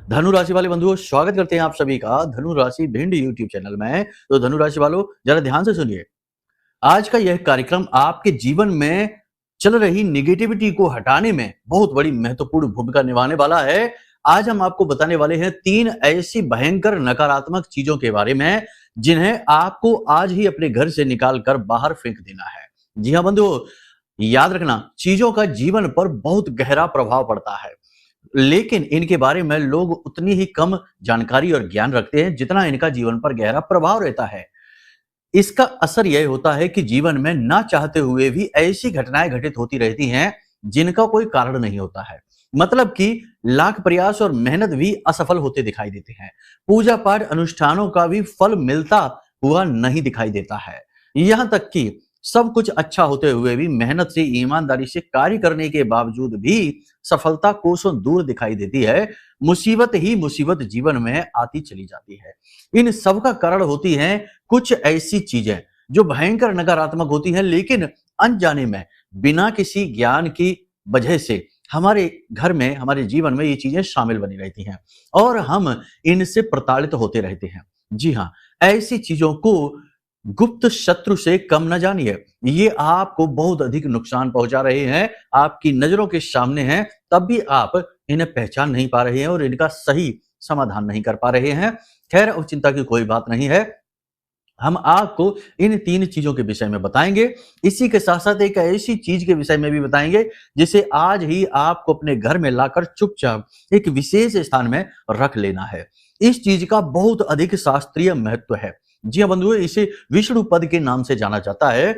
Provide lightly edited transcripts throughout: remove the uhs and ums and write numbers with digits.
धनु राशि वाले बंधुओं, स्वागत करते हैं आप सभी का धनु राशि भिंड यूट्यूब चैनल में। तो धनु राशि वालों, जरा ध्यान से सुनिए। आज का यह कार्यक्रम आपके जीवन में चल रही निगेटिविटी को हटाने में बहुत बड़ी महत्वपूर्ण भूमिका निभाने वाला है। आज हम आपको बताने वाले हैं 3 ऐसी भयंकर नकारात्मक चीजों के बारे में जिन्हें आपको आज ही अपने घर से निकाल कर बाहर फेंक देना है। जी हाँ बंधुओं, याद रखना, चीजों का जीवन पर बहुत गहरा प्रभाव पड़ता है, लेकिन इनके बारे में लोग उतनी ही कम जानकारी और ज्ञान रखते हैं जितना इनका जीवन पर गहरा प्रभाव रहता है। इसका असर यह होता है कि जीवन में ना चाहते हुए भी ऐसी घटनाएं घटित होती रहती हैं जिनका कोई कारण नहीं होता है। मतलब कि लाख प्रयास और मेहनत भी असफल होते दिखाई देते हैं। पूजा पाठ अनुष्ठानों का भी फल मिलता हुआ नहीं दिखाई देता है। यहां तक कि सब कुछ अच्छा होते हुए भी मेहनत से, ईमानदारी से कार्य करने के बावजूद भी सफलता कोसों दूर दिखाई देती है। मुसीबत ही मुसीबत जीवन में आती चली जाती है। इन सब का कारण होती हैं कुछ ऐसी चीजें जो भयंकर नकारात्मक होती हैं, लेकिन अनजाने में, बिना किसी ज्ञान की वजह से हमारे घर में, हमारे जीवन में ये चीजें शामिल बनी रहती हैं और हम इनसे प्रताड़ित होते रहते हैं। जी हाँ, ऐसी चीजों को गुप्त शत्रु से कम न जानिए। ये आपको बहुत अधिक नुकसान पहुंचा रहे हैं, आपकी नजरों के सामने हैं, तब भी आप इन्हें पहचान नहीं पा रहे हैं और इनका सही समाधान नहीं कर पा रहे हैं। खैर, अब चिंता की कोई बात नहीं है। हम आपको इन 3 चीजों के विषय में बताएंगे। इसी के साथ साथ एक ऐसी चीज के विषय में भी बताएंगे जिसे आज ही आपको अपने घर में लाकर चुपचाप एक विशेष स्थान में रख लेना है। इस चीज का बहुत अधिक शास्त्रीय महत्व है। जी हाँ बंधुओं, इसे विष्णु पद के नाम से जाना जाता है।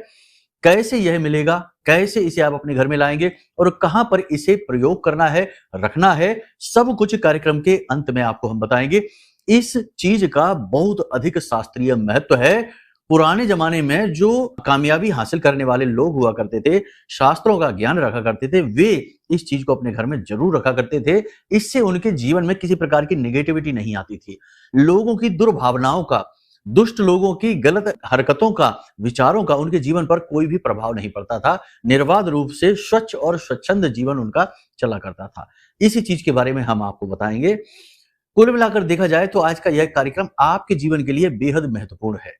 कैसे यह मिलेगा, कैसे इसे आप अपने घर में लाएंगे और कहां पर इसे प्रयोग करना है, रखना है, सब कुछ कार्यक्रम के अंत में आपको हम बताएंगे। इस चीज का बहुत अधिक शास्त्रीय महत्व है। पुराने जमाने में जो कामयाबी हासिल करने वाले लोग हुआ करते थे, शास्त्रों का ज्ञान रखा करते थे, वे इस चीज को अपने घर में जरूर रखा करते थे। इससे उनके जीवन में किसी प्रकार की नेगेटिविटी नहीं आती थी। लोगों की दुर्भावनाओं का, दुष्ट लोगों की गलत हरकतों का, विचारों का उनके जीवन पर कोई भी प्रभाव नहीं पड़ता था। निर्बाध रूप से स्वच्छ और स्वच्छंद जीवन उनका चला करता था। इसी चीज के बारे में हम आपको बताएंगे। कुल मिलाकर देखा जाए तो आज का यह कार्यक्रम आपके जीवन के लिए बेहद महत्वपूर्ण है।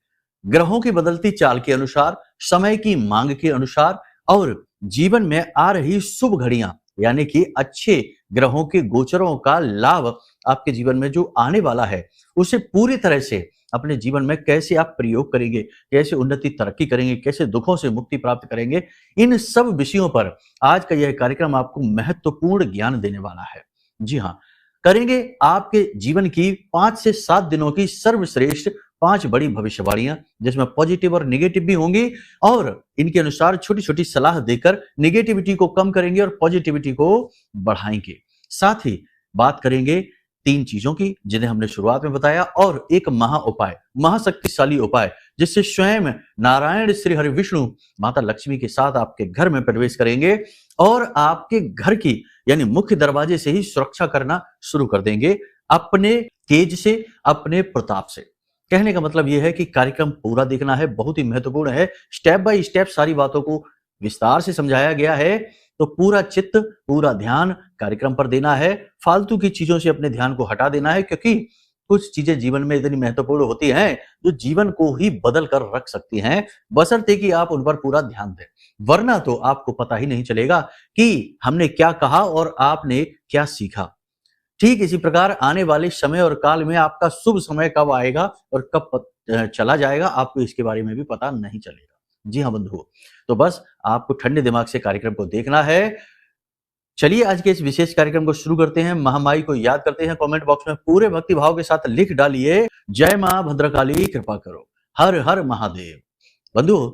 ग्रहों की बदलती चाल के अनुसार, समय की मांग के अनुसार और जीवन में आ रही शुभ घड़ियां, यानी कि अच्छे ग्रहों के गोचरों का लाभ आपके जीवन में जो आने वाला है, उसे पूरी तरह से अपने जीवन में कैसे आप प्रयोग करेंगे, कैसे उन्नति तरक्की करेंगे, कैसे दुखों से मुक्ति प्राप्त करेंगे, इन सब विषयों पर आज का यह कार्यक्रम आपको महत्वपूर्ण ज्ञान देने वाला है। जी हाँ, करेंगे आपके जीवन की 5 से 7 दिनों की सर्वश्रेष्ठ 5 बड़ी भविष्यवाणियां, जिसमें पॉजिटिव और निगेटिव भी होंगी और इनके अनुसार छोटी छोटी सलाह देकर निगेटिविटी को कम करेंगे और पॉजिटिविटी को बढ़ाएंगे। साथ ही बात करेंगे 3 चीजों की जिन्हें हमने शुरुआत में बताया और एक महा उपाय, महाशक्तिशाली उपाय, जिससे स्वयं नारायण श्री हरि विष्णु माता लक्ष्मी के साथ आपके घर में प्रवेश करेंगे और आपके घर की, यानी मुख्य दरवाजे से ही सुरक्षा करना शुरू कर देंगे, अपने तेज से, अपने प्रताप से। कहने का मतलब यह है कि कार्यक्रम पूरा देखना है, बहुत ही महत्वपूर्ण है। स्टेप बाय स्टेप सारी बातों को विस्तार से समझाया गया है, तो पूरा चित्त, पूरा ध्यान कार्यक्रम पर देना है। फालतू की चीजों से अपने ध्यान को हटा देना है, क्योंकि कुछ चीजें जीवन में इतनी महत्वपूर्ण होती हैं जो जीवन को ही बदल कर रख सकती हैं, बशर्ते कि आप उन पर पूरा ध्यान दें। वरना तो आपको पता ही नहीं चलेगा कि हमने क्या कहा और आपने क्या सीखा। ठीक इसी प्रकार आने वाले समय और काल में आपका शुभ समय कब आएगा और कब चला जाएगा, आपको इसके बारे में भी पता नहीं चलेगा। जी हाँ बंधुओं, तो बस आपको ठंडे दिमाग से कार्यक्रम को देखना है। चलिए आज के इस विशेष कार्यक्रम को शुरू करते हैं। महामाई को याद करते हैं। कमेंट बॉक्स में पूरे भक्ति भाव के साथ लिख डालिए, जय मां भद्रकाली कृपा करो, हर हर महादेव। बंधुओं,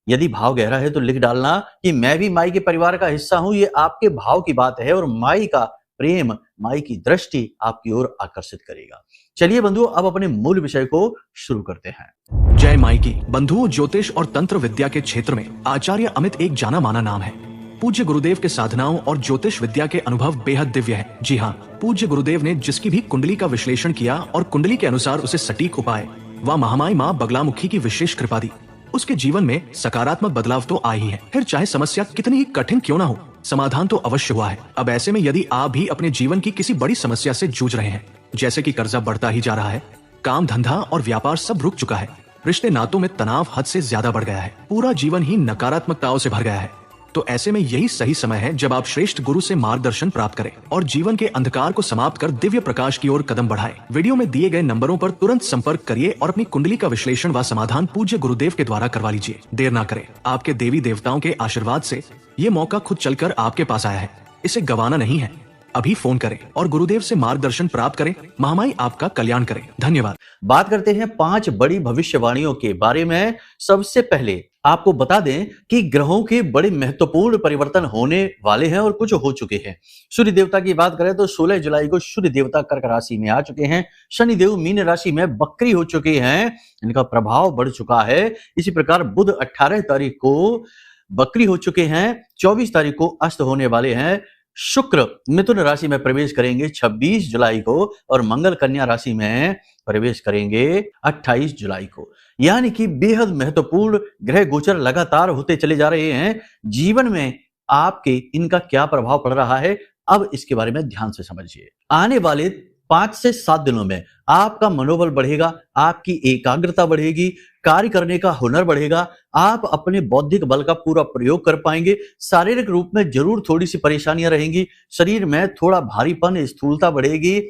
यदि भाव गहरा है तो लिख डालना कि मैं भी माई के परिवार का हिस्सा हूं। ये आपके भाव की बात है और माई का प्रेम, माई की दृष्टि आपकी ओर आकर्षित करेगा। चलिए बंधुओं, अब अपने मूल विषय को शुरू करते हैं। जय माई की। बंधुओं, ज्योतिष और तंत्र विद्या के क्षेत्र में आचार्य अमित एक जाना माना नाम है। पूज्य गुरुदेव के साधनाओं और ज्योतिष विद्या के अनुभव बेहद दिव्य है। जी हाँ, पूज्य गुरुदेव ने जिसकी भी कुंडली का विश्लेषण किया और कुंडली के अनुसार उसे सटीक उपाय व महामाई माँ बगलामुखी की विशेष कृपा दी, उसके जीवन में सकारात्मक बदलाव तो आए ही है। फिर चाहे समस्या कितनी ही कठिन क्यों ना हो, समाधान तो अवश्य हुआ है। अब ऐसे में यदि आप भी अपने जीवन की किसी बड़ी समस्या से जूझ रहे हैं जैसे कि कर्जा बढ़ता ही जा रहा है, काम धंधा और व्यापार सब रुक चुका है, रिश्ते नातों में तनाव हद से ज्यादा बढ़ गया है, पूरा जीवन ही नकारात्मकताओं से भर गया है। तो ऐसे में यही सही समय है जब आप श्रेष्ठ गुरु से मार्गदर्शन प्राप्त करें और जीवन के अंधकार को समाप्त कर दिव्य प्रकाश की ओर कदम बढ़ाएं। वीडियो में दिए गए नंबरों पर तुरंत संपर्क करिए और अपनी कुंडली का विश्लेषण व समाधान पूज्य गुरुदेव के द्वारा करवा लीजिए। देर ना करें, आपके देवी देवताओं के आशीर्वाद से ये मौका खुद चलकर आपके पास आया है, इसे गंवाना नहीं है। अभी फोन करें और गुरुदेव से मार्गदर्शन प्राप्त करें। महामाई आपका कल्याण करें। धन्यवाद। बात करते हैं 5 बड़ी भविष्यवाणियों के बारे में। सबसे पहले आपको बता दें कि ग्रहों के बड़े महत्वपूर्ण परिवर्तन होने वाले हैं और कुछ हो चुके हैं। सूर्य देवता की बात करें तो 16 जुलाई को सूर्य देवता कर्क राशि में आ चुके हैं। शनि देव मीन राशि में बकरी हो चुके हैं, इनका प्रभाव बढ़ चुका है। इसी प्रकार बुध 18 तारीख को बकरी हो चुके हैं, 24 तारीख को अस्त होने वाले हैं। शुक्र मिथुन राशि में प्रवेश करेंगे 26 जुलाई को और मंगल कन्या राशि में प्रवेश करेंगे 28 जुलाई को। यानी कि बेहद महत्वपूर्ण ग्रह गोचर लगातार होते चले जा रहे हैं। जीवन में आपके इनका क्या प्रभाव पड़ रहा है, अब इसके बारे में ध्यान से समझिए। आने वाले 5 से 7 दिनों में आपका मनोबल बढ़ेगा, आपकी एकाग्रता बढ़ेगी, कार्य करने का हुनर बढ़ेगा, आप अपने बौद्धिक बल का पूरा प्रयोग कर पाएंगे। शारीरिक रूप में जरूर थोड़ी सी परेशानियां रहेंगी, शरीर में थोड़ा भारीपन, स्थूलता बढ़ेगी,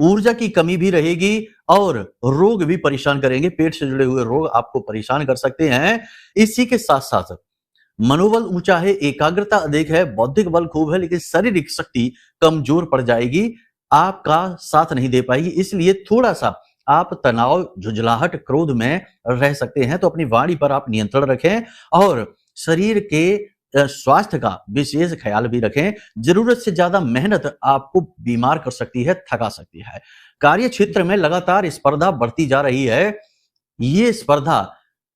ऊर्जा की कमी भी रहेगी और रोग भी परेशान करेंगे। पेट से जुड़े हुए रोग आपको परेशान कर सकते हैं। इसी के साथ साथ मनोबल ऊंचा है, एकाग्रता अधिक है, बौद्धिक बल खूब है, लेकिन शारीरिक शक्ति कमजोर पड़ जाएगी, आपका साथ नहीं दे पाएगी। इसलिए थोड़ा सा आप तनाव, झुंझलाहट, क्रोध में रह सकते हैं। तो अपनी वाणी पर आप नियंत्रण रखें और शरीर के स्वास्थ्य का विशेष ख्याल भी रखें। जरूरत से ज्यादा मेहनत आपको बीमार कर सकती है, थका सकती है। कार्य क्षेत्र में लगातार स्पर्धा बढ़ती जा रही है। ये स्पर्धा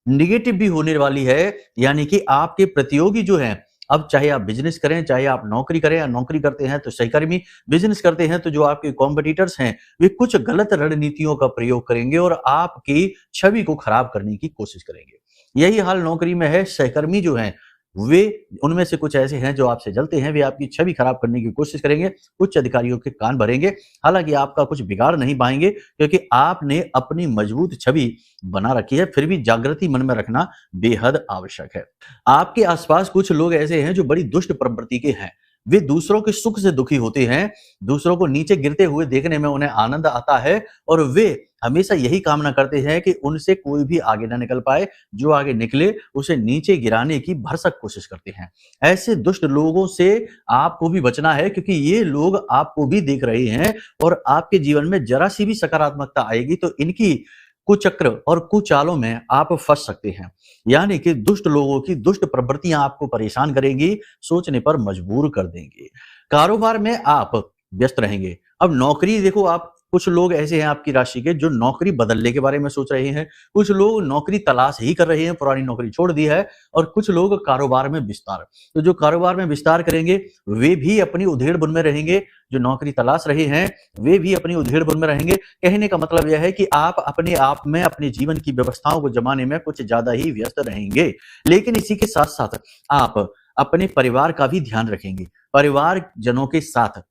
निगेटिव भी होने वाली है, यानी कि आपके प्रतियोगी जो हैं, अब चाहे आप बिजनेस करें, चाहे आप नौकरी करें, या नौकरी करते हैं तो सहकर्मी, बिजनेस करते हैं तो जो आपके कॉम्पिटिटर्स हैं वे कुछ गलत रणनीतियों का प्रयोग करेंगे और आपकी छवि को खराब करने की कोशिश करेंगे। यही हाल नौकरी में है। सहकर्मी जो हैं वे, उनमें से कुछ ऐसे हैं जो आपसे जलते हैं, वे आपकी छवि खराब करने की कोशिश करेंगे, उच्च अधिकारियों के कान भरेंगे। हालांकि आपका कुछ बिगाड़ नहीं पाएंगे क्योंकि आपने अपनी मजबूत छवि बना रखी है। फिर भी जागृति मन में रखना बेहद आवश्यक है। आपके आसपास कुछ लोग ऐसे हैं जो बड़ी दुष्ट प्रवृत्ति के हैं। वे दूसरों के सुख से दुखी होते हैं, दूसरों को नीचे गिरते हुए देखने में उन्हें आनंद आता है और वे हमेशा यही कामना करते हैं कि उनसे कोई भी आगे ना निकल पाए, जो आगे निकले उसे नीचे गिराने की भरसक कोशिश करते हैं। ऐसे दुष्ट लोगों से आपको भी बचना है क्योंकि ये लोग आपको भी देख रहे हैं और आपके जीवन में जरा सी भी सकारात्मकता आएगी तो इनकी कुचक्र और कुचालों में आप फंस सकते हैं। यानी कि दुष्ट लोगों की दुष्ट प्रवृत्तियां आपको परेशान करेंगी, सोचने पर मजबूर कर देंगी। कारोबार में आप व्यस्त रहेंगे। अब नौकरी देखो, आप कुछ लोग ऐसे हैं आपकी राशि के जो नौकरी बदलने के बारे में सोच रहे हैं, कुछ लोग नौकरी तलाश ही कर रहे हैं, पुरानी नौकरी छोड़ दी है, और कुछ लोग कारोबार में विस्तार। तो जो कारोबार में विस्तार करेंगे वे भी अपनी उधेड़-बुन में रहेंगे, जो नौकरी तलाश रहे हैं वे भी अपनी उधेड़-बुन में रहेंगे। कहने का मतलब यह है कि आप अपने आप में अपने जीवन की व्यवस्थाओं को जमाने में कुछ ज्यादा ही व्यस्त रहेंगे। लेकिन इसी के साथ-साथ आप अपने परिवार का भी ध्यान रखेंगे। परिवार जनों के साथ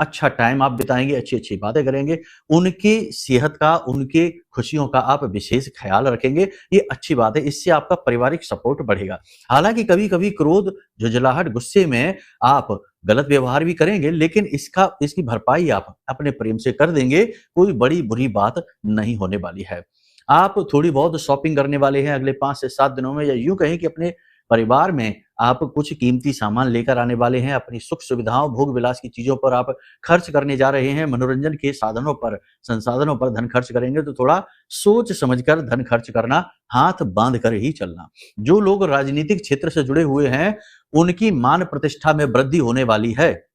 अच्छा टाइम आप बिताएंगे, अच्छी-अच्छी बातें करेंगे, उनकी सेहत का, उनके खुशियों का आप विशेष ख्याल रखेंगे। ये अच्छी बात है, इससे आपका पारिवारिक सपोर्ट बढ़ेगा। हालांकि कभी-कभी क्रोध, झुंझलाहट, गुस्से में आप गलत व्यवहार भी करेंगे, लेकिन इसकी भरपाई आप अपने प्रेम से कर देंगे। कोई बड़ी बुरी बात नहीं होने वाली है। आप थोड़ी बहुत शॉपिंग करने वाले हैं अगले 5 से 7 दिनों में, या यूं कहें कि अपने परिवार में आप कुछ कीमती सामान लेकर आने वाले हैं। अपनी सुख सुविधाओं, भोग विलास की चीजों पर आप खर्च करने जा रहे हैं। मनोरंजन के साधनों पर, संसाधनों पर धन खर्च करेंगे तो थोड़ा सोच समझकर धन खर्च करना, हाथ बांध कर ही चलना। जो लोग राजनीतिक क्षेत्र से जुड़े हुए हैं उनकी मान प्रतिष्ठा में वृद्धि होने वाली है।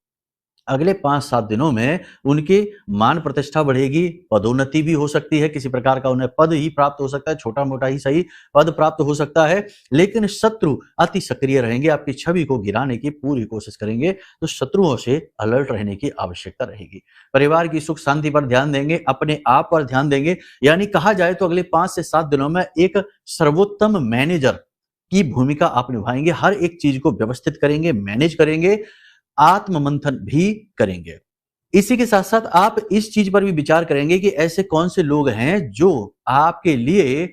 अगले 5-7 दिनों में उनकी मान प्रतिष्ठा बढ़ेगी, पदोन्नति भी हो सकती है, किसी प्रकार का उन्हें पद ही प्राप्त हो सकता है, छोटा-मोटा ही सही पद प्राप्त हो सकता है। लेकिन शत्रु अति सक्रिय रहेंगे, आपकी छवि को गिराने की पूरी कोशिश करेंगे, तो शत्रुओं से अलर्ट रहने की आवश्यकता रहेगी। परिवार की सुख शांति पर ध्यान देंगे, अपने आप पर ध्यान देंगे। यानी कहा जाए तो अगले 5 से 7 दिनों में एक सर्वोत्तम मैनेजर की भूमिका आप निभाएंगे। हर एक चीज को व्यवस्थित करेंगे, मैनेज करेंगे, आत्म मंथन भी करेंगे। इसी के साथ-साथ आप इस चीज़ पर भी विचार करेंगे कि ऐसे कौन से लोग हैं जो आपके लिए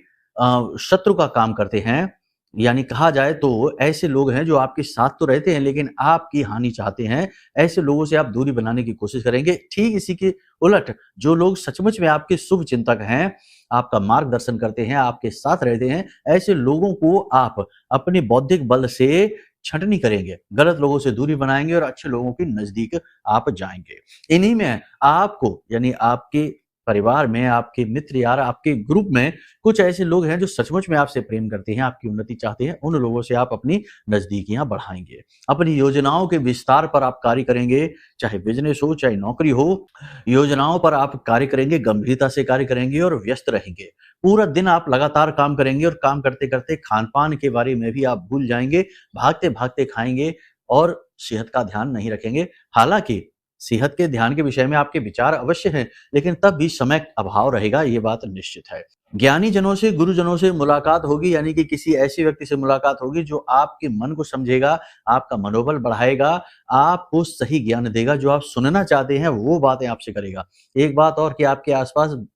शत्रु का काम करते हैं। यानी कहा जाए तो ऐसे लोग हैं जो आपके साथ तो रहते हैं लेकिन आपकी हानि चाहते हैं। ऐसे लोगों से आप दूरी बनाने की कोशिश करेंगे। ठीक इसी के उलट जो लोग सचमुच में आपके शुभ चिंतक हैं, आपका मार्गदर्शन करते हैं, आपके साथ रहते हैं, ऐसे लोगों को आप अपने बौद्धिक बल से छँटनी करेंगे। गलत लोगों से दूरी बनाएँगे और अच्छे लोगों के नज़दीक आप जाएँगे। इन्हीं में आपको यानी आपके परिवार में, आपके मित्र यार, आपके ग्रुप में कुछ ऐसे लोग हैं जो सचमुच में आपसे प्रेम करते हैं, आपकी उन्नति चाहते हैं, उन लोगों से आप अपनी नज़दीकियाँ बढ़ाएँगे। अपनी योजनाओं के विस्तार पर आप कार्य करेंगे, चाहे बिज़नेस हो, चाहे नौकरी हो, योजनाओं पर आप कार्य करेंगे, गंभीरता से कार्य करेंगे और व्यस्त रहेंगे। पूरा दिन आप लगातार काम करेंगे और काम करते-करते खान-पान के बारे में भी आप भूल जाएँगे, भागते-भागते खाएँगे और सेहत का ध्यान नहीं रखेंगे। हालाँकि सेहत के ध्यान के विषय में आपके विचार अवश्य हैं, लेकिन तब भी समय अभाव रहेगा, ये बात निश्चित है। ज्ञानी जनों से, गुरुजनों से मुलाकात होगी यानी कि किसी ऐसे व्यक्ति से मुलाकात होगी जो आपके मन को समझेगा, आपका मनोबल बढ़ाएगा, आपको सही ज्ञान देगा, जो आप सुनना चाहते हैं वो बातें आपसे करेगा। एक बात और कि आपके आस-पास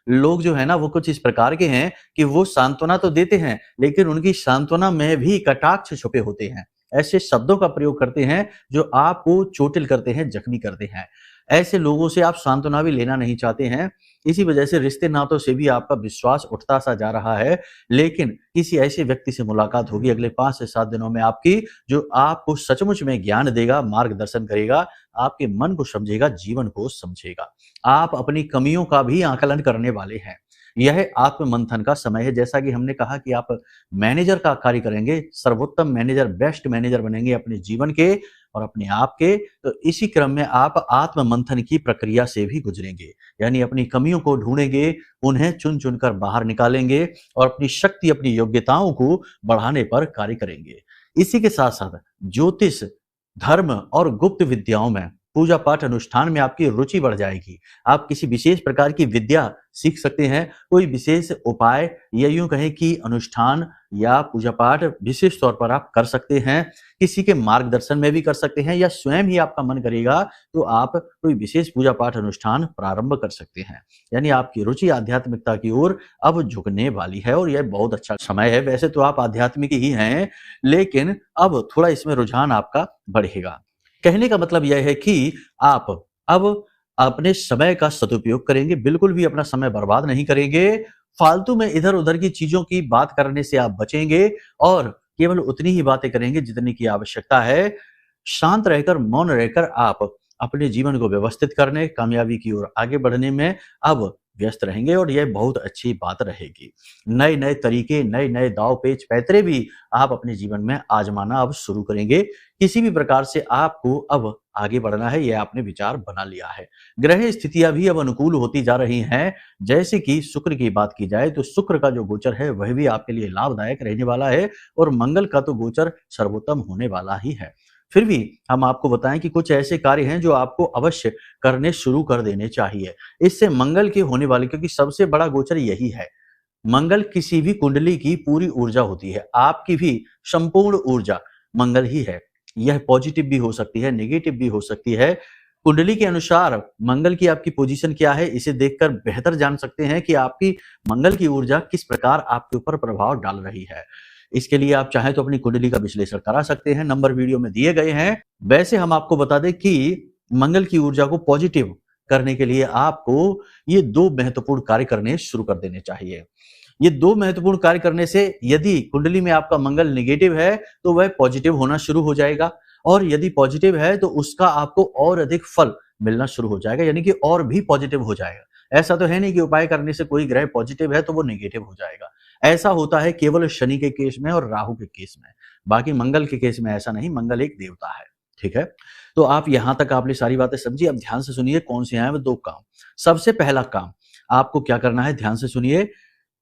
लोग जो है ना वो कुछ इस प्रकार के हैं कि वो सांत्वना तो देते हैं, लेकिन उनकी सांत्वना में भी कटाक्ष छुपे होते हैं। ऐसे शब्दों का प्रयोग करते हैं जो आपको चोटिल करते हैं, जख्मी करते हैं। ऐसे लोगों से आप सांत्वना भी लेना नहीं चाहते हैं। इसी वजह से रिश्ते नातों से भी आपका विश्वास उठता सा जा रहा है। लेकिन किसी ऐसे व्यक्ति से मुलाकात होगी अगले 5 से 7 दिनों में आपकी, जो आपको सचमुच में ज्ञान देगा, मार्गदर्शन करेगा, आपके मन को समझेगा, जीवन को समझेगा। आप अपनी कमियों का भी आकलन करने वाले हैं। यह आत्म-मंथन का समय है। जैसा कि हमने कहा कि आप मैनेजर का कार्य करेंगे, सर्वोत्तम मैनेजर, बेस्ट मैनेजर बनेंगे अपने जीवन के और अपने आप के। तो इसी क्रम में आप आत्म-मंथन की प्रक्रिया से भी गुज़रेंगे। यानी अपनी कमियों को ढूँढेंगे, उन्हें चुन-चुन कर बाहर निकालेंगे और अपनी शक्ति, अपनी योग्यताओं को बढ़ाने पर कार्य करेंगे। इसी के साथ-साथ ज्योतिष, धर्म और गुप्त विद्याओं में, पूजा पाठ अनुष्ठान में आपकी रुचि बढ़ जाएगी। आप किसी विशेष प्रकार की विद्या सीख सकते हैं, कोई विशेष उपाय या यूँ कहें कि अनुष्ठान या पूजा पाठ विशेष तौर पर आप कर सकते हैं। किसी के मार्गदर्शन में भी कर सकते हैं या स्वयं ही आपका मन करेगा तो आप कोई विशेष पूजा पाठ अनुष्ठान प्रारंभ कर सकते हैं। यानी आपकी रुचि आध्यात्मिकता की ओर अब झुकने वाली है और यह बहुत अच्छा समय है। वैसे तो आप आध्यात्मिक ही हैं, लेकिन अब थोड़ा इसमें रुझान आपका बढ़ेगा। कहने का मतलब यह है कि आप अब अपने समय का सदुपयोग करेंगे, बिल्कुल भी अपना समय बर्बाद नहीं करेंगे। फालतू में इधर-उधर की चीज़ों की बात करने से आप बचेंगे और केवल उतनी ही बातें करेंगे जितनी की आवश्यकता है। शांत रहकर, मौन रहकर आप अपने जीवन को व्यवस्थित करने, कामयाबी की ओर आगे बढ़ने में अब व्यस्त रहेंगे और यह बहुत अच्छी बात रहेगी। नए-नए तरीके, नए-नए दाँव-पेच, पैंतरे भी आप अपने जीवन में आज़माना अब शुरू करेंगे। किसी भी प्रकार से आपको अब आगे बढ़ना है, यह आपने विचार बना लिया है। ग्रह स्थितियाँ भी अब अनुकूल होती जा रही हैं। जैसे कि शुक्र की बात की जाए तो शुक्र का जो गोचर है वह भी आपके लिए लाभदायक रहने वाला है और मंगल का तो गोचर सर्वोत्तम होने वाला ही है। फिर भी हम आपको बताएँ कि कुछ ऐसे कार्य हैं जो आपको अवश्य करने शुरू कर देने चाहिए। इससे मंगल के होने वाले, क्योंकि सबसे बड़ा गोचर यही है। मंगल किसी भी कुंडली की पूरी ऊर्जा होती है। आपकी भी संपूर्ण ऊर्जा मंगल ही है। यह पॉजिटिव भी हो सकती है, नेगेटिव भी हो सकती है। कुंडली के अनुसार मंगल की आपकी पोजीशन क्या है, इसे देखकर बेहतर जान सकते हैं कि आपकी मंगल की ऊर्जा किस प्रकार आपके ऊपर प्रभाव डाल रही है। इसके लिए आप चाहें तो अपनी कुंडली का विश्लेषण करा सकते हैं, नंबर वीडियो में दिए गए हैं। वैसे हम आपको बता दें कि मंगल की ऊर्जा को पॉजिटिव करने के लिए आपको ये 2 महत्वपूर्ण कार्य करने शुरू कर देने चाहिए। ये 2 महत्वपूर्ण कार्य करने से यदि कुंडली में आपका मंगल नेगेटिव है, तो वह पॉजिटिव होना शुरू हो जाएगा और यदि पॉजिटिव है, तो उसका आपको और अधिक फल मिलना शुरू हो जाएगा, यानी कि और भी पॉजिटिव हो जाएगा। ऐसा तो है नहीं कि उपाय करने से कोई ग्रह पॉजिटिव है, तो वो नेगेटिव हो जाएगा। ऐसा होता है केवल शनि के केस में और राहु के केस में। बाकी मंगल के केस में ऐसा नहीं, मंगल एक देवता है। ठीक है? तो आप यहाँ तक आपने सारी बातें समझी, अब ध्यान से सुनिए कौन से हैं वो 2 काम। सबसे पहला काम आपको क्या करना है, ध्यान से सुनिए।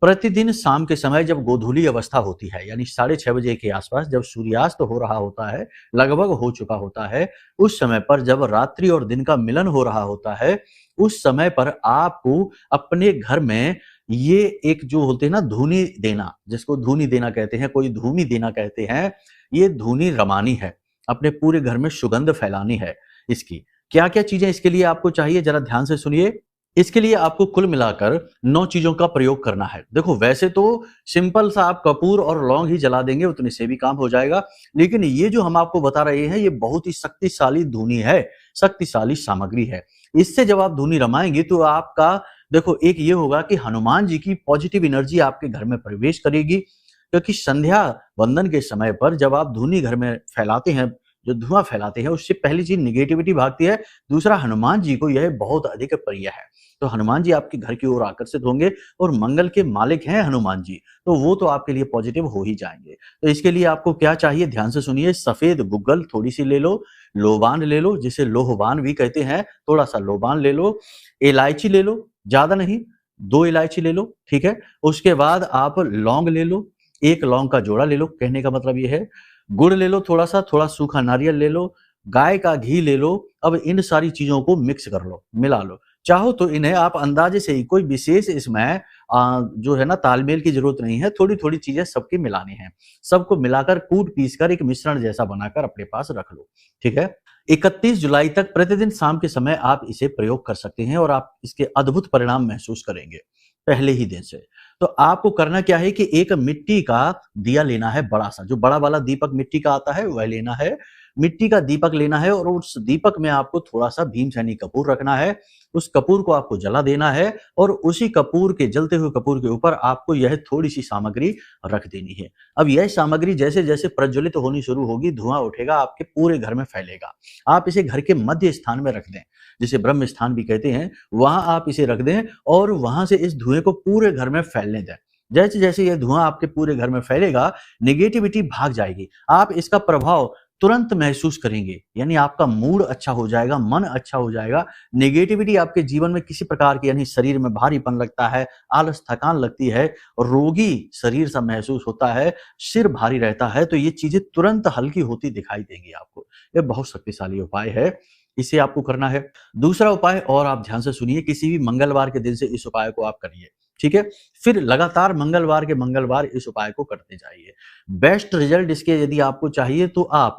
प्रतिदिन शाम के समय जब गोधूली अवस्था होती है, यानी 6:30 बजे के आसपास जब सूर्यास्त हो रहा होता है, लगभग हो चुका होता है, उस समय पर जब रात्रि और दिन का मिलन हो रहा होता है, उस समय पर आपको अपने घर में ये एक जो होते हैं ना धूनी देना, जिसको धूनी देना कहते हैं, कोई धूमी देना कहते हैं, ये धूनी रमानी है। अपने पूरे घर में सुगंध फैलानी है इसकी। क्या क्या चीजें इसके लिए आपको चाहिए, जरा ध्यान से सुनिए। इसके लिए आपको कुल मिलाकर 9 चीजों का प्रयोग करना है। देखो वैसे तो सिंपल सा आप कपूर और लौंग ही जला देंगे, उतने से भी काम हो जाएगा, लेकिन ये जो हम आपको बता रहे हैं ये बहुत ही शक्तिशाली धुनी है, शक्तिशाली सामग्री है। इससे जब आप धुनी रमाएंगे तो आपका देखो एक ये होगा कि हनुमान जी की पॉजिटिव एनर्जी आपके घर में प्रवेश करेगी, क्योंकि संध्या वंदन के समय पर जब आप धुनी घर में फैलाते हैं, जो धुआं फैलाते हैं, उससे पहली चीज निगेटिविटी भागती है, दूसरा हनुमान जी को यह बहुत अधिक प्रिय है। तो हनुमान जी आपके घर की ओर आकर्षित होंगे और मंगल के मालिक हैं हनुमान जी, तो वो तो आपके लिए पॉजिटिव हो ही जाएंगे। तो इसके लिए आपको क्या चाहिए, ध्यान से सुनिए। सफेद गुग्गल थोड़ी सी ले लो, लोबान ले लो, जिसे लोहबान भी कहते हैं, थोड़ा सा लोबान ले लो, इलायची ले लो, ज्यादा नहीं, 2 इलायची ले लो, ठीक है। उसके बाद आप लौंग ले लो, 1 लौंग का जोड़ा ले लो, कहने का मतलब ये है। गुड़ ले लो थोड़ा सा, थोड़ा सूखा नारियल ले लो, गाय का घी ले लो। अब इन सारी चीजों को मिक्स कर लो, मिला लो। चाहो तो इन्हें आप अंदाजे से ही, कोई विशेष इसमें जो है ना तालमेल की जरूरत नहीं है, थोड़ी थोड़ी चीजें सबकी मिलानी है। सबको मिलाकर कूट पीस कर एक मिश्रण जैसा बनाकर अपने पास रख लो, ठीक है। 31 जुलाई तक प्रतिदिन शाम के समय आप इसे प्रयोग कर सकते हैं और आप इसके अद्भुत परिणाम महसूस करेंगे पहले ही दिन से। तो आपको करना क्या है कि एक मिट्टी का दिया लेना है, बड़ा सा, जो बड़ा वाला दीपक मिट्टी का आता है वह लेना है। मिट्टी का दीपक लेना है और उस दीपक में आपको थोड़ा सा भीमसेनी कपूर रखना है। उस कपूर को आपको जला देना है और उसी कपूर के, जलते हुए कपूर के ऊपर आपको यह थोड़ी सी सामग्री रख देनी है। अब यह सामग्री जैसे जैसे प्रज्वलित होनी शुरू होगी, धुआं उठेगा, आपके पूरे घर में फैलेगा। आप इसे घर के मध्य स्थान में रख दें, जिसे ब्रह्म स्थान भी कहते हैं, वहां आप इसे रख दें और वहां से इस धुएं को पूरे घर में फैलने दें। जैसे जैसे यह धुआं आपके पूरे घर में फैलेगा, नेगेटिविटी भाग जाएगी, आप इसका प्रभाव तुरंत महसूस करेंगे, यानी आपका मूड अच्छा हो जाएगा, मन अच्छा हो जाएगा। नेगेटिविटी आपके जीवन में किसी प्रकार की, यानी शरीर में भारीपन लगता है, आलस, थकान लगती है, रोगी शरीर सा महसूस होता है, सिर भारी रहता है, तो ये चीजें तुरंत हल्की होती दिखाई देंगी आपको। ये बहुत शक्तिशाली उपाय है, इसे आपको करना है। दूसरा उपाय, और आप ध्यान से सुनिए, किसी भी मंगलवार के दिन से इस उपाय को आप करिए, ठीक है। फिर लगातार मंगलवार के मंगलवार इस उपाय को करते जाइए। बेस्ट रिजल्ट इसके यदि आपको चाहिए तो आप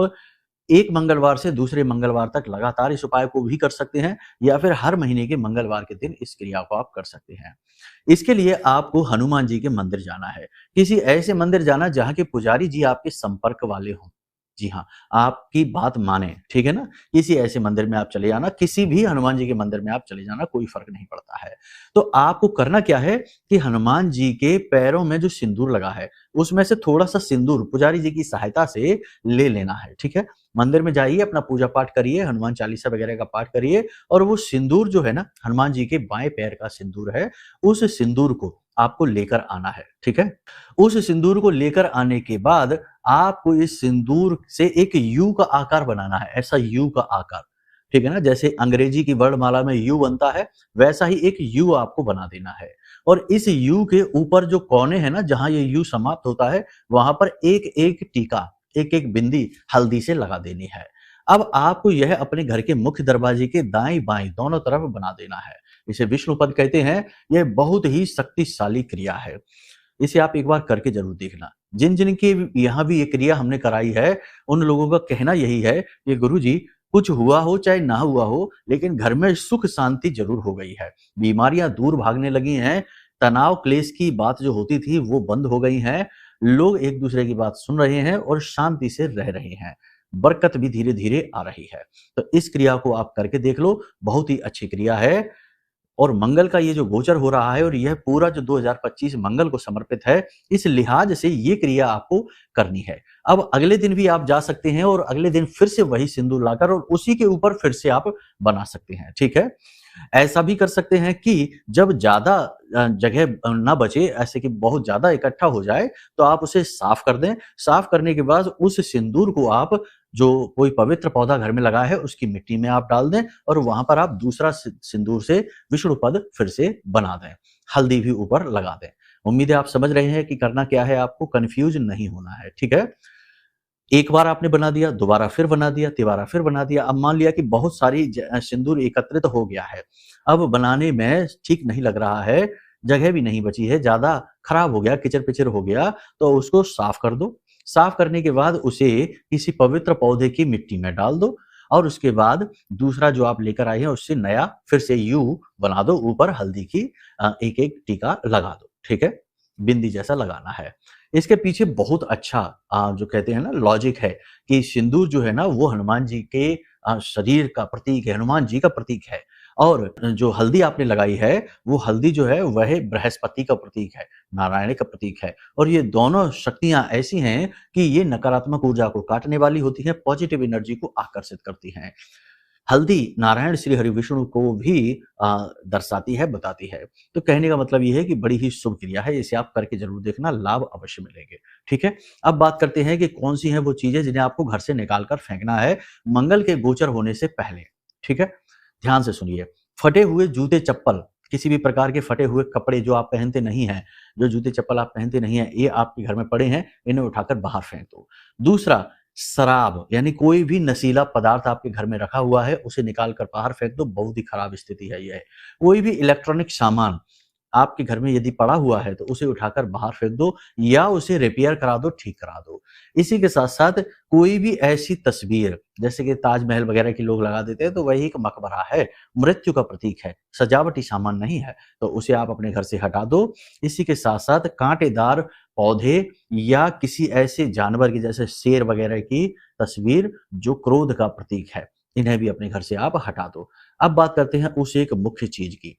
एक मंगलवार से दूसरे मंगलवार तक लगातार इस उपाय को भी कर सकते हैं, या फिर हर महीने के मंगलवार के दिन इस क्रिया को आप कर सकते हैं। इसके लिए आपको हनुमान जी के मंदिर जाना है, किसी ऐसे मंदिर जाना जहां के पुजारी जी आपके संपर्क वाले हों। जी हाँ, आपकी बात माने, ठीक है ना। किसी ऐसे मंदिर में आप चले जाना, किसी भी हनुमान जी के मंदिर में आप चले जाना, कोई फर्क नहीं पड़ता है। तो आपको करना क्या है कि हनुमान जी के पैरों में जो सिंदूर लगा है, उसमें से थोड़ा सा सिंदूर पुजारी जी की सहायता से ले लेना है, ठीक है। मंदिर में जाइए, अपना पूजा पाठ करिए, हनुमान चालीसा वगैरह का पाठ करिए, और वो सिंदूर जो है ना, हनुमान जी के बाएं पैर का सिंदूर है, उस सिंदूर को आपको लेकर आना है, ठीक है। उस सिंदूर को लेकर आने के बाद आपको इस सिंदूर से एक यू का आकार बनाना है, ऐसा यू का आकार, ठीक है ना। जैसे अंग्रेजी की वर्णमाला में यू बनता है, वैसा ही एक यू आपको बना देना है। और इस यू के ऊपर जो कोने हैं ना, जहां ये यू समाप्त होता है, वहां पर एक एक टीका, एक एक बिंदी हल्दी से लगा देनी है। अब आपको यह अपने घर के मुख्य दरवाजे के दाएं बाएं दोनों तरफ बना देना है। इसे विष्णु पद कहते हैं। यह बहुत ही शक्तिशाली क्रिया है, इसे आप एक बार करके जरूर देखना। जिन जिन की यहाँ भी ये क्रिया हमने कराई है, उन लोगों का कहना यही है कि गुरुजी, कुछ हुआ हो चाहे ना हुआ हो, लेकिन घर में सुख शांति जरूर हो गई है, बीमारियां दूर भागने लगी हैं, तनाव क्लेश की बात जो होती थी वो बंद हो गई है, लोग एक दूसरे की बात सुन रहे हैं और शांति से रह रहे हैं, बरकत भी धीरे धीरे आ रही है। तो इस क्रिया को आप करके देख लो, बहुत ही अच्छी क्रिया है। और मंगल का ये जो गोचर हो रहा है, और यह पूरा जो 2025 मंगल को समर्पित है, इस लिहाज से ये क्रिया आपको करनी है। अब अगले दिन भी आप जा सकते हैं और अगले दिन फिर से वही सिंदूर लाकर और उसी के ऊपर फिर से आप बना सकते हैं, ठीक है। ऐसा भी कर सकते हैं कि जब ज्यादा जगह ना बचे, ऐसे कि बहुत ज्यादा इकट्ठा हो जाए, तो आप उसे साफ कर दें। साफ करने के बाद उस सिंदूर को आप, जो कोई पवित्र पौधा घर में लगा है, उसकी मिट्टी में आप डाल दें और वहां पर आप दूसरा सिंदूर से विष्णु पद फिर से बना दें, हल्दी भी ऊपर लगा दें। उम्मीद है आप समझ रहे हैं कि करना क्या है, आपको कंफ्यूज नहीं होना है, ठीक है। एक बार आपने बना दिया, दोबारा फिर बना दिया, तिबारा फिर बना दिया। अब मान लिया कि बहुत सारी सिंदूर एकत्रित हो गया है, अब बनाने में ठीक नहीं लग रहा है, जगह भी नहीं बची है, ज्यादा खराब हो गया, किचर पिचर हो गया, तो उसको साफ कर दो। साफ करने के बाद उसे किसी पवित्र पौधे की मिट्टी में डाल दो और उसके बाद दूसरा जो आप लेकर आए हैं उससे नया फिर से यू बना दो, ऊपर हल्दी की एक एक टीका लगा दो, ठीक है, बिंदी जैसा लगाना है। इसके पीछे बहुत अच्छा जो कहते हैं ना लॉजिक है कि सिंदूर जो है ना वो हनुमान जी के शरीर का प्रतीक है, हनुमान जी का प्रतीक है, और जो हल्दी आपने लगाई है वो हल्दी जो है वह बृहस्पति का प्रतीक है, नारायण का प्रतीक है, और ये दोनों शक्तियां ऐसी हैं कि ये नकारात्मक ऊर्जा को काटने वाली होती है, पॉजिटिव एनर्जी को आकर्षित करती हैं। हल्दी नारायण श्री हरि विष्णु को भी दर्शाती है, बताती है। तो कहने का मतलब ये है कि बड़ी ही शुभ क्रिया है, इसे आप करके जरूर देखना, लाभ अवश्य मिलेंगे। ठीक है, अब बात करते हैं कि कौन सी है वो चीजें जिन्हें आपको घर से निकाल कर फेंकना है मंगल के गोचर होने से पहले। ठीक है, ध्यान से सुनिए। फटे हुए जूते चप्पल, किसी भी प्रकार के फटे हुए कपड़े जो आप पहनते नहीं हैं, जो जूते चप्पल आप पहनते नहीं हैं, ये आपके घर में पड़े हैं, इन्हें उठाकर बाहर फेंक दो। दूसरा, शराब यानी कोई भी नशीला पदार्थ आपके घर में रखा हुआ है उसे निकाल कर बाहर फेंक दो, बहुत ही खराब स्थिति है यह। कोई भी इलेक्ट्रॉनिक सामान आपके घर में यदि पड़ा हुआ है तो उसे उठाकर बाहर फेंक दो या उसे रिपेयर करा दो, ठीक करा दो। इसी के साथ साथ कोई भी ऐसी तस्वीर जैसे कि ताजमहल वगैरह की लोग लगा देते हैं तो वही एक मकबरा है, मृत्यु का प्रतीक है, सजावटी सामान नहीं है, तो उसे आप अपने घर से हटा दो। इसी के साथ साथ कांटेदार पौधे या किसी ऐसे जानवर की जैसे शेर वगैरह की तस्वीर जो क्रोध का प्रतीक है, इन्हें भी अपने घर से आप हटा दो। अब बात करते हैं उस एक मुख्य चीज की।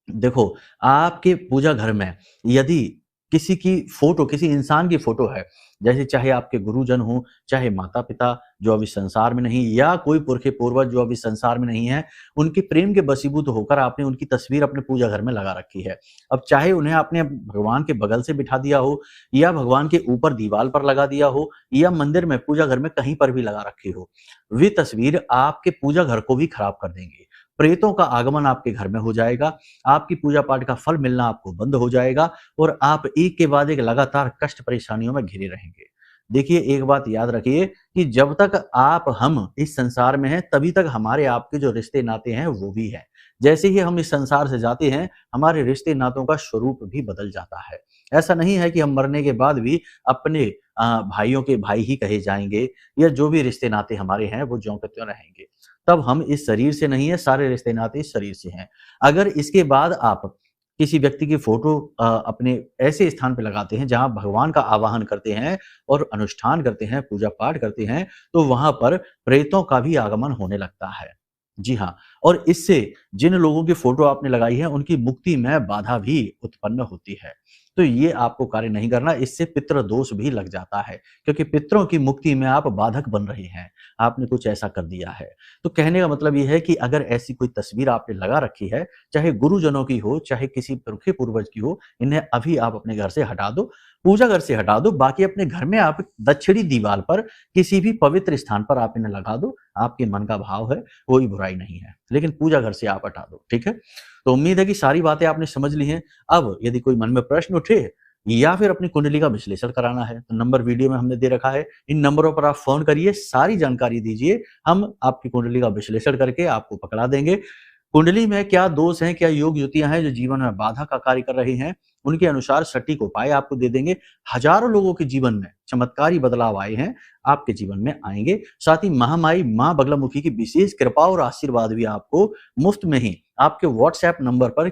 देखो, आपके पूजा घर में यदि किसी की फोटो, किसी इंसान की फोटो है, जैसे चाहे आपके गुरुजन हो, चाहे माता-पिता जो अभी संसार में नहीं, या कोई पुरखे पूर्वज जो अभी संसार में नहीं है, उनके प्रेम के वशीभूत होकर आपने उनकी तस्वीर अपने पूजा घर में लगा रखी है। अब चाहे उन्हें आपने भगवान के बगल से बिठा दिया हो, या भगवान के ऊपर दीवार पर लगा दिया हो, या मंदिर में पूजा घर में कहीं पर भी लगा रखी हो, वे तस्वीर आपके पूजा घर को भी खराब कर देंगी। प्रेतों का आगमन आपके घर में हो जाएगा, आपकी पूजा पाठ का फल मिलना आपको बंद हो जाएगा और आप एक के बाद एक लगातार कष्ट परेशानियों में घिरे रहेंगे। देखिए, एक बात याद रखिए कि जब तक हम इस संसार में हैं तभी तक हमारे आपके जो रिश्ते नाते हैं वो भी हैं। जैसे ही हम इस संसार से जाते हैं हमारे रिश्ते नातों का स्वरूप भी बदल जाता है। ऐसा नहीं है कि हम मरने के बाद भी अपने भाइयों के भाई ही कहे जाएंगे, या जो भी रिश्ते नाते हमारे हैं वो ज्यों के त्यों रहेंगे। तब हम इस शरीर से नहीं है, सारे रिश्ते नाते इस शरीर से हैं। अगर इसके बाद आप किसी व्यक्ति की फोटो अपने ऐसे स्थान पे लगाते हैं जहां भगवान का आवाहन करते हैं और अनुष्ठान करते हैं, पूजा पाठ करते हैं, तो वहां पर प्रेतों का भी आगमन होने लगता है। जी हाँ, और इससे जिन लोगों की फोटो आपने लगाई है उनकी मुक्ति में बाधा भी उत्पन्न होती है। तो ये आपको कार्य नहीं करना, इससे पितृ दोष भी लग जाता है, क्योंकि पितरों की मुक्ति में आप बाधक बन रहे हैं, आपने कुछ ऐसा कर दिया है। तो कहने का मतलब ये है कि अगर ऐसी कोई तस्वीर आपने लगा रखी है, चाहे गुरुजनों की हो, चाहे किसी पुरखे पूर्वज की हो, इन्हें अभी आप अपने घर से हटा दो, पूजा घर से हटा दो। बाकी अपने घर में आप दक्षिणी दीवार पर किसी भी पवित्र स्थान पर आप इन्हें लगा दो, आपके मन का भाव है, कोई बुराई नहीं है, लेकिन पूजा घर से आप हटा दो। ठीक है, तो उम्मीद है कि सारी बातें आपने समझ ली हैं। अब यदि कोई मन में प्रश्न उठे या फिर अपनी कुंडली का विश्लेषण कराना है तो नंबर वीडियो में हमने दे रखा है, इन नंबरों पर आप फोन करिए, सारी जानकारी दीजिए, हम आपकी कुंडली का विश्लेषण करके आपको पकड़ा देंगे। कुंडली में क्या दोष हैं, क्या योग युतियां हैं जो जीवन में बाधा का कार्य कर रही हैं, उनके अनुसार सटीक उपाय आपको दे देंगे। हजारों लोगों के जीवन में चमत्कारी बदलाव आए हैं, आपके जीवन में आएंगे। साथ ही महामाई मां बगलामुखी की विशेष कृपा और आशीर्वाद भी आपको मुफ्त में ही आपके व्हाट्सएप नंबर पर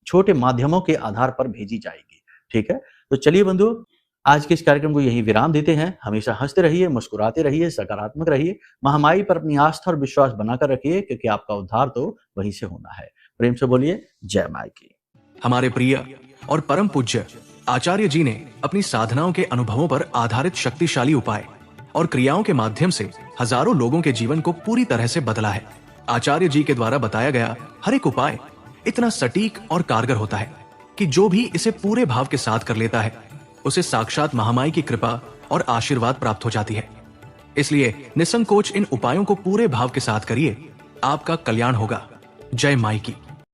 छोटे माध्यमों के आधार पर भेजी जाएगी। ठीक है, तो चलिए बंधुओं, आज के इस कार्यक्रम को यहीं विराम देते हैं। हमेशा हंसते रहिए, मुस्कुराते रहिए, सकारात्मक रहिए, महामाई पर अपनी आस्था और विश्वास बनाकर रखिए, क्योंकि आपका उद्धार तो वहीं से होना है। प्रेम से बोलिए जय माई की। हमारे प्रिय और परम पूज्य आचार्य जी ने अपनी साधनाओं के अनुभवों पर आधारित शक्तिशाली उपाय और क्रियाओं के माध्यम से हजारों लोगों के जीवन को पूरी तरह से बदला है। आचार्य जी के द्वारा बताया गया हर एक उपाय इतना सटीक और कारगर होता है कि जो भी इसे पूरे भाव के साथ कर लेता है उसे साक्षात महामाई की कृपा और आशीर्वाद प्राप्त हो जाती है। इसलिए निसंकोच इन उपायों को पूरे भाव के साथ करिए, आपका कल्याण होगा। जय माई की।